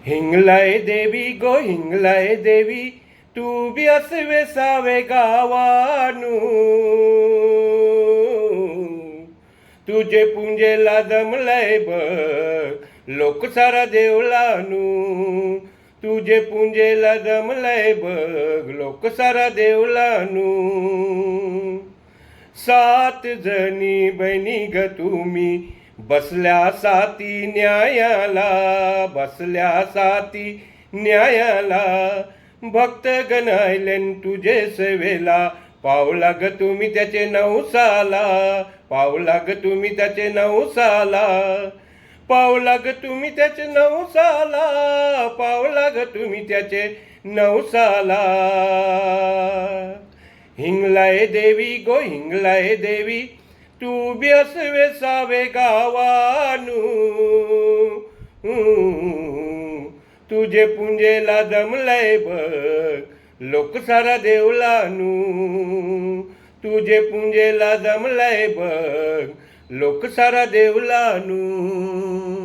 हिंगलाय देवी गो हिंगलाय देवी, तू बी असवे सावे गावानू. तुझे पुंजेला दमलय बघ लोक सारा देवलानू. तुझे पुंजेला दमलय बघ लोक सारा देवलानू. 7 जणी बहिणी ग तुम्ही, बसल्या साती न्यायाला. बसल्या साती न्यायाला. भक्त गणायलेन तुझे सेवेला. पावला ग तुम्ही त्याचे नवसाला. पावला ग तुम्ही त्याचे नवसाला. पावला ग तुम्ही त्याचे नवसाला. पावला ग तुम्ही त्याचे नवसाला. हिंगलाय देवी गो हिंगलाय देवी, तू बी असवे सावे गावानू. तुझे पुंजेला दमलय बघ लोक सारा देवलानू. तुझे पुंजेला दमलय बघ लोक सारा देवलानू.